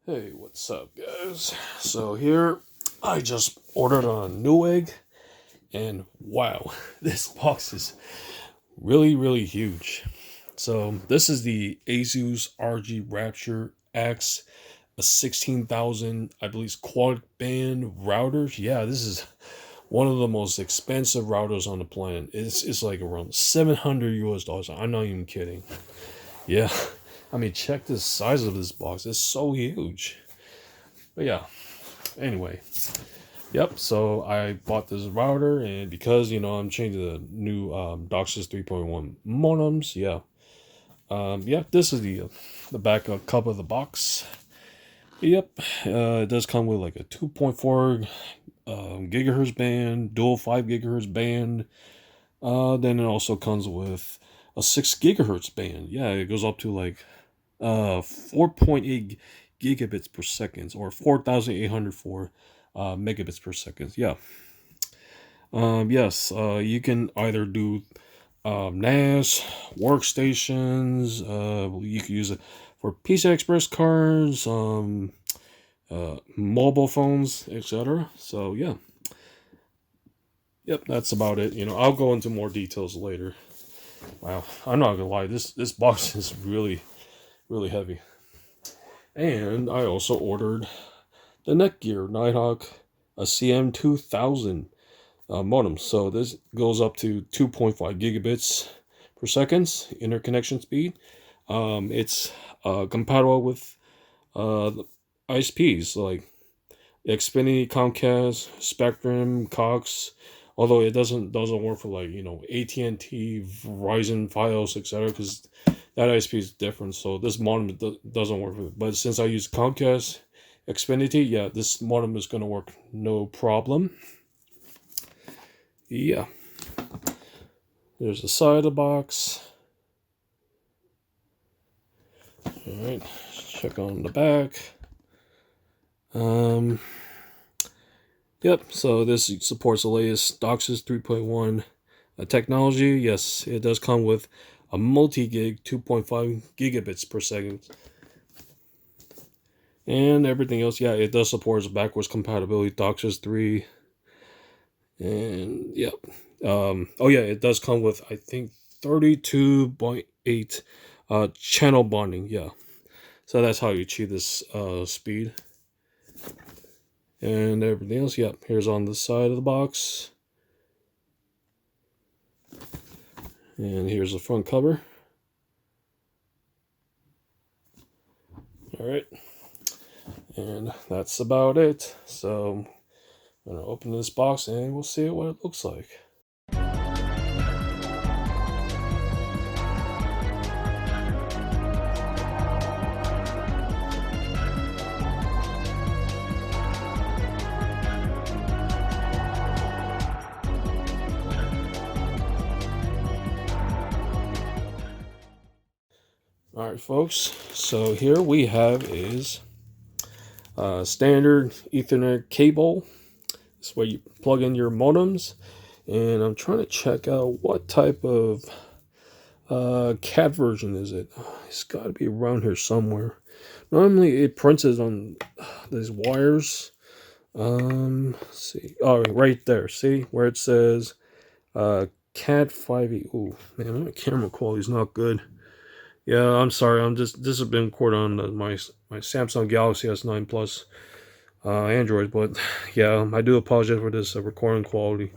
Hey, what's up, guys? So here, I just ordered a Newegg, and wow, this box is really huge. So this is the ASUS ROG Rapture X, a 16,000, I believe, quad band routers. Yeah, this is one of the most expensive routers on the planet. It's like around 700 US dollars. I'm not even kidding. Yeah. I mean, check the size of this box. It's so huge. But yeah, anyway. Yep, so I bought this router, and because, I'm changing the new DOCSIS 3.1 modems, yeah, this is the back cup of the box. Yep, it does come with like a 2.4 gigahertz band, dual 5 gigahertz band. Then it also comes with a 6 gigahertz band. Yeah, it goes up to like 4.8 gigabits per second, or 4,804 megabits per second. Yeah. Yes, you can either do NAS, workstations, you can use it for PCI Express cards, mobile phones, etc. So yeah. Yep, that's about it. I'll go into more details later. Wow, I'm not gonna lie, this box is really heavy. And I also ordered the Netgear Nighthawk CM2000 modem. So this goes up to 2.5 gigabits per second interconnection speed. It's compatible with ISPs like Xfinity, Comcast, Spectrum, Cox. Although it doesn't work for like AT&T, Verizon, Fios, etc. because that ISP is different. So this modem doesn't work for it. But since I use Comcast, Xfinity, yeah, this modem is gonna work no problem. Yeah. There's the side of the box. Alright, check on the back. Yep, so this supports the latest DOCSIS 3.1 technology. Yes, it does come with a multi-gig 2.5 gigabits per second. And everything else, yeah, it does support backwards compatibility, DOCSIS 3. And yep. Oh yeah, it does come with, I think, 32.8 channel bonding. Yeah, so that's how you achieve this speed. And everything else, yep, here's on the side of the box. And here's the front cover. Alright, and that's about it. So I'm gonna open this box and we'll see what it looks like. Alright folks, so here we have is standard Ethernet cable. This is where you plug in your modems, and I'm trying to check out what type of CAT version is it. It's got to be around here somewhere. Normally it prints it on these wires. Let's see. Oh, right there. See where it says CAT 5e. Oh man, my camera quality is not good. Yeah, I'm sorry. This has been recorded on my Samsung Galaxy S9 Plus Android, but yeah, I do apologize for this recording quality.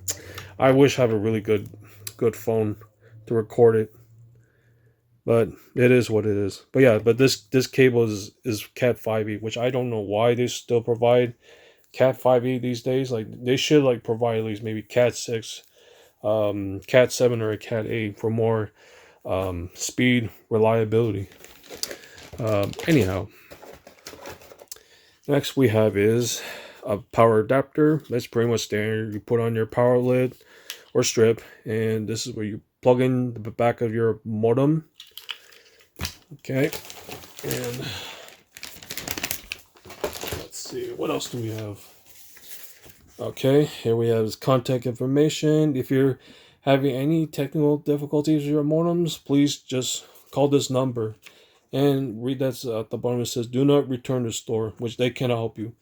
I wish I have a really good phone to record it, but it is what it is. But yeah, but this cable is Cat 5e, which I don't know why they still provide Cat 5e these days. Like they should like provide at least maybe Cat 6, Cat 7, or a Cat 8 for more speed, reliability. Anyhow, next we have is a power adapter. That's pretty much standard. You put on your power lid or strip, and this is where you plug in the back of your modem. Okay, and let's see, what else do we have? Okay, here we have contact information. If you're having any technical difficulties with your modems, please just call this number And read that's at the bottom. It says, "Do not return to store," which they cannot help you.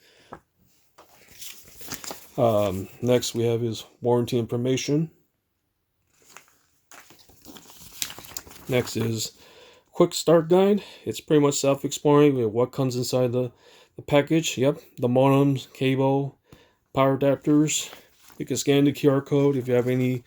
Next, we have his warranty information. Next is quick start guide. It's pretty much self-exploring with what comes inside the package. Yep, the modems, cable, power adapters. You can scan the QR code if you have any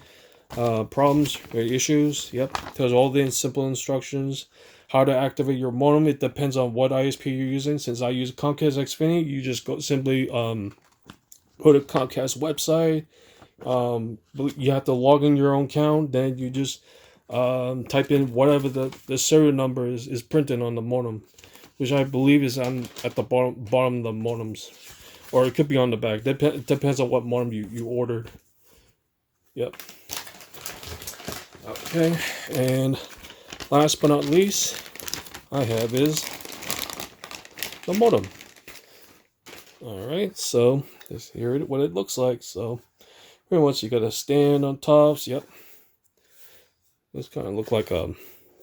problems or issues. Yep, tells all the simple instructions. How to activate your modem. It depends on what ISP you're using. Since I use Comcast Xfinity, you just go simply go to Comcast website. You have to log in your own account. Then you just type in whatever the serial number is printed on the modem, which I believe is at the bottom of the modems, or it could be on the back. It depends on what modem you ordered. Yep. Okay, and last but not least, I have is the modem. All right, so here what it looks like. So pretty much you got a stand on tops. Yep. This kind of look like a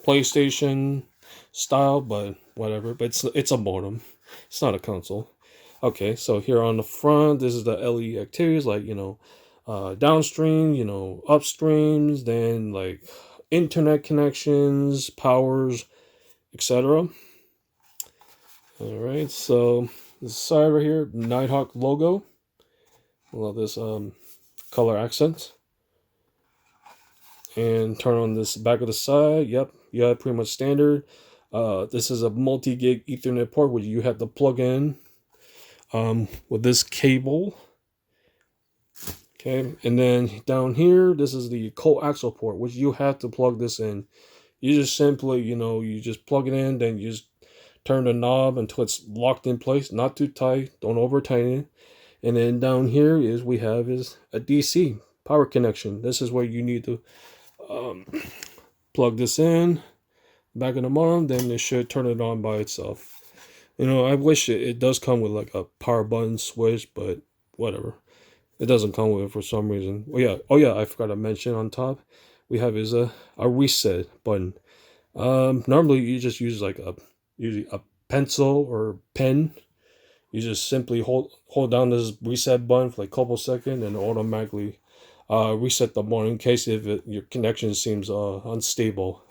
PlayStation style, but whatever. But it's a modem. It's not a console. Okay, so here on the front, this is the LED activities, like, downstream, upstreams, then like internet connections, powers, etc. All right, so this side right here, Nighthawk logo. I love this color accent. And turn on this back of the side. Yep, yeah, pretty much standard. This is a multi-gig Ethernet port which you have to plug in with this cable. Okay, and then down here, this is the coaxial port, which you have to plug this in. You just simply, you just plug it in, then you just turn the knob until it's locked in place, not too tight, don't over tighten it. And then down here we have a DC power connection. This is where you need to plug this in, back in the modem, then it should turn it on by itself. I wish it does come with like a power button switch, but whatever. It doesn't come with it for some reason. Oh yeah, I forgot to mention on top, we have is a reset button. Normally you just use like usually a pencil or pen. You just simply hold down this reset button for like a couple seconds and automatically reset the modem in case if your connection seems unstable.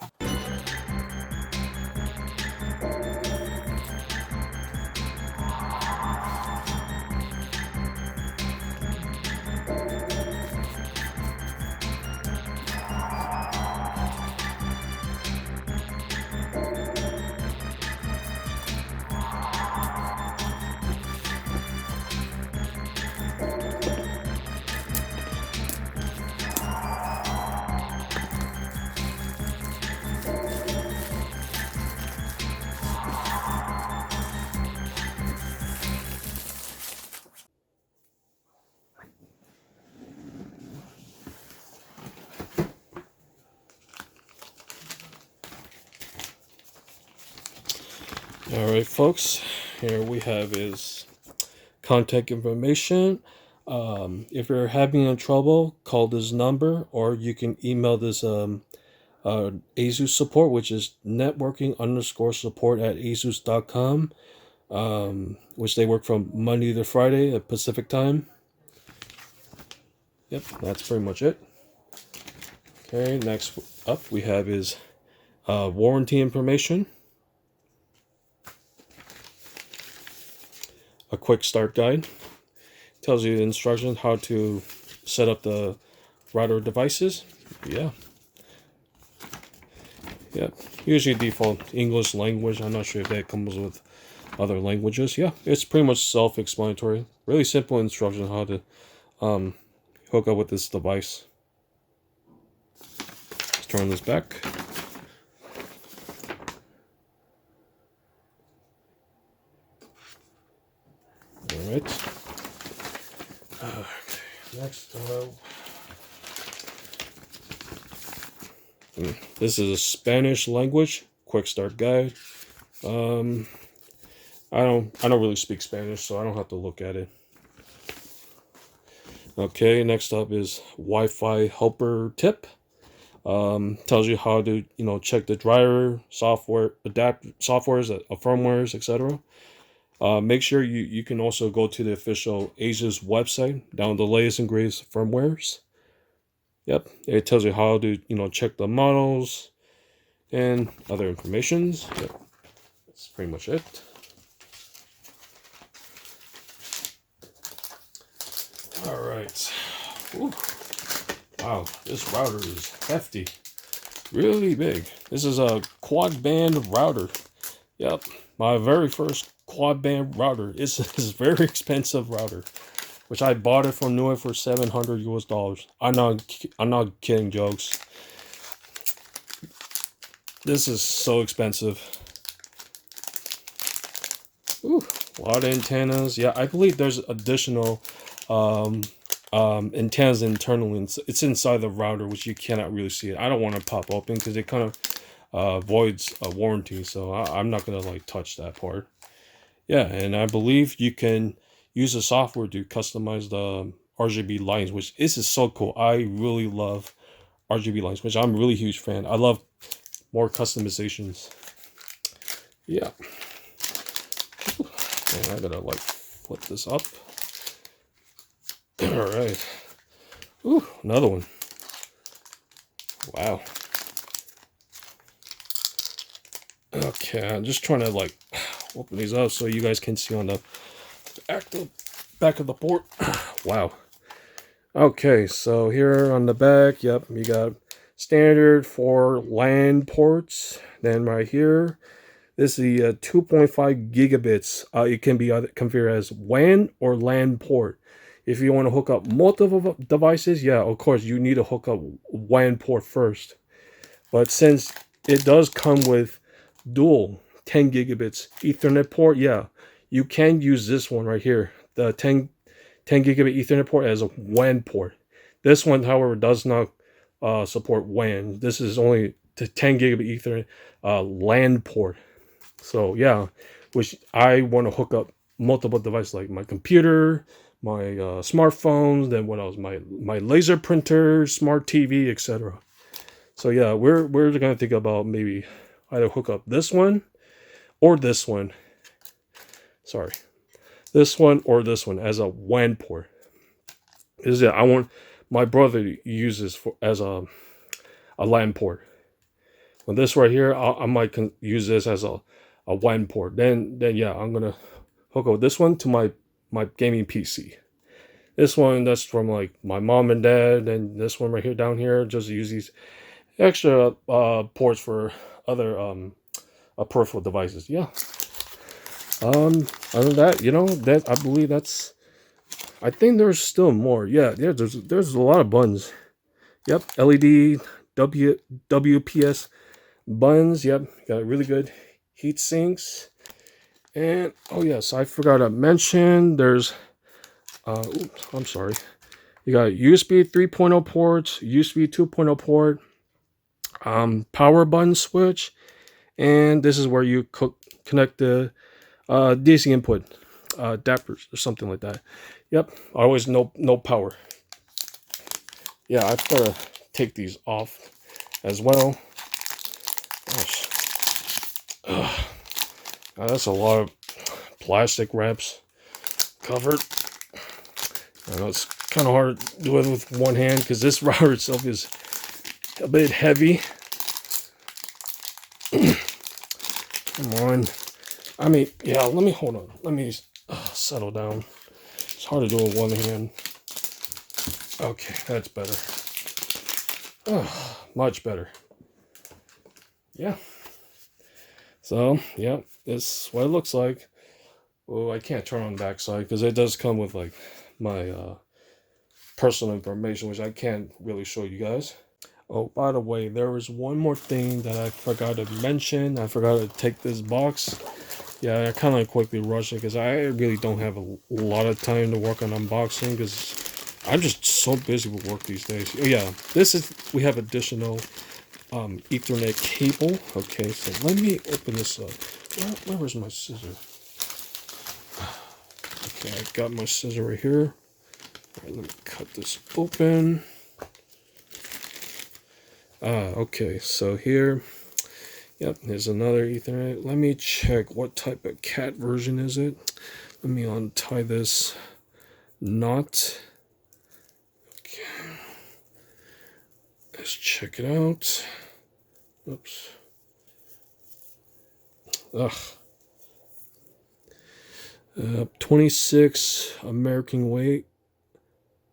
Alright folks, here we have his contact information. If you're having trouble, call this number, or you can email this ASUS support, which is networking_support@asus.com, which they work from Monday to Friday at Pacific time. Yep, that's pretty much it. Okay, next up we have his warranty information. A quick start guide. Tells you the instructions how to set up the router devices. Yeah. Usually default English language. I'm not sure if that comes with other languages. Yeah, it's pretty much self-explanatory. Really simple instructions how to hook up with this device. Let's turn this back. Alright. Next, this is a Spanish language quick start guide. I don't really speak Spanish, so I don't have to look at it. Okay, next up is Wi-Fi helper tip. Tells you how to, you know, check the driver, software, softwares, firmwares, etc. Make sure you can also go to the official ASUS website, download the latest and greatest firmwares. Yep, it tells you how to, you know, check the models and other informations. Yep, that's pretty much it. All right. Ooh. Wow, this router is hefty, really big. This is a quad band router. Yep, my very first quad band router. It's a very expensive router, which I bought it from Newegg for $700 US. I'm not kidding, jokes. This is so expensive. Ooh, a lot of antennas. Yeah, I believe there's additional antennas internally. It's inside the router, which you cannot really see it. I don't want to pop open because it kind of voids a warranty, so I'm not gonna like touch that part. Yeah, and I believe you can use the software to customize the RGB lines, which this is so cool. I really love RGB lines, which I'm a really huge fan. I love more customizations. Yeah. And I gotta like flip this up. All right. Ooh, another one. Wow. Okay, I'm just trying to like open these up so you guys can see on the back of the board. Wow. Okay, so here on the back, yep, you got standard for LAN ports. Then right here, this is the 2.5 gigabits. It can be configured as WAN or LAN port. If you want to hook up multiple devices, yeah, of course, you need to hook up WAN port first. But since it does come with dual 10 gigabits Ethernet port, yeah, you can use this one right here, the 10 gigabit Ethernet port as a WAN port. This one, however, does not support WAN. This is only the 10 gigabit Ethernet LAN port. So yeah, which I want to hook up multiple devices like my computer, my smartphones, then what else? My laser printer, smart TV, etc. So yeah, we're gonna think about maybe either hook up this one or this one. Sorry, this one or this one as a WAN port. Is it? I want my brother to use this as a LAN port. Well, this right here, I might use this as a WAN port. Then yeah, I'm gonna hook up this one to my gaming PC. This one, that's from like my mom and dad, and this one right here down here, just use these extra ports for other peripheral devices. Yeah. Other than that, you know, that I believe that's. I think there's still more. Yeah, there's a lot of buttons. Yep, LED, WPS buttons. Yep, got really good heat sinks. And oh yes, I forgot to mention there's oops, I'm sorry. You got USB 3.0 ports, USB 2.0 port, power button switch, and this is where you connect the DC input adapters or something like that. Yep, always no power. Yeah, I've got to take these off as well. Gosh. Now that's a lot of plastic wraps covered. I know it's kind of hard to do it with one hand because this router itself is a bit heavy. Come on. I mean, yeah, let me hold on. Let me settle down. It's hard to do it with one hand. Okay, that's better. Oh, much better. Yeah. So, yeah, it's what it looks like. Oh, I can't turn on the back side because it does come with like my personal information, which I can't really show you guys. Oh, by the way, there was one more thing that I forgot to mention. I forgot to take this box. Yeah, I kind of quickly rushed it because I really don't have a lot of time to work on unboxing because I'm just so busy with work these days. Oh yeah, we have additional Ethernet cable. Okay, so let me open this up. Where was my scissor? Okay, I got my scissor right here. All right, let me cut this open. Okay, so here, yep, there's another Ethernet. Let me check what type of cat version is it. Let me untie this knot. Okay, let's check it out. Oops. Ugh. 26 American weight.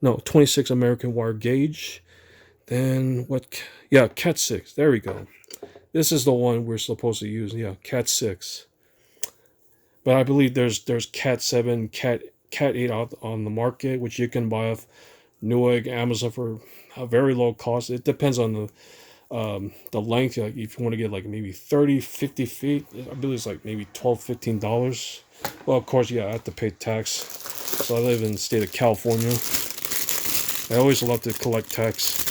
No, 26 American wire gauge. Then what? Yeah, Cat 6. There we go. This is the one we're supposed to use. Yeah, Cat 6. But I believe there's Cat 7, Cat 8 out on the market, which you can buy off Newegg, Amazon for a very low cost. It depends on the length. Like if you want to get like maybe 30, 50 feet, I believe it's like maybe $12, $15. Well, of course, yeah, I have to pay tax. So I live in the state of California. I always love to collect tax.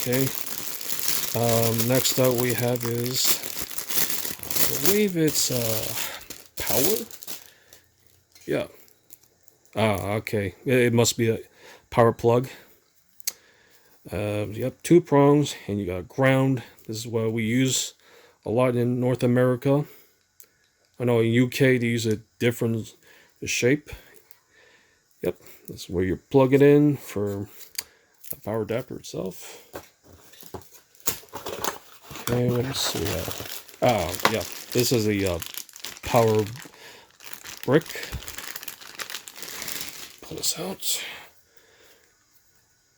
Okay. Next up we have is, I believe it's power. Yeah. Okay. It must be a power plug. Yep, 2 prongs, and you got ground. This is what we use a lot in North America. I know in UK they use a different shape. Yep, that's where you plug it in for the power adapter itself. Okay, what else do we have? Yeah, this is a power brick. Pull this out.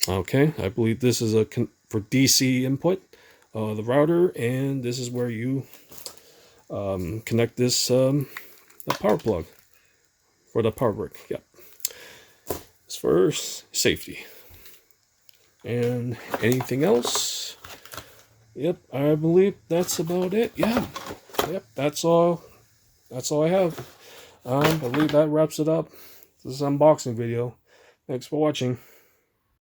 Okay, I believe this is for DC input, the router, and this is where you connect this the power plug for the power brick. Yep, it's for safety. And anything else? Yep, I believe that's about it. Yeah, yep, that's all. That's all I have. I believe that wraps it up. This is an unboxing video. Thanks for watching.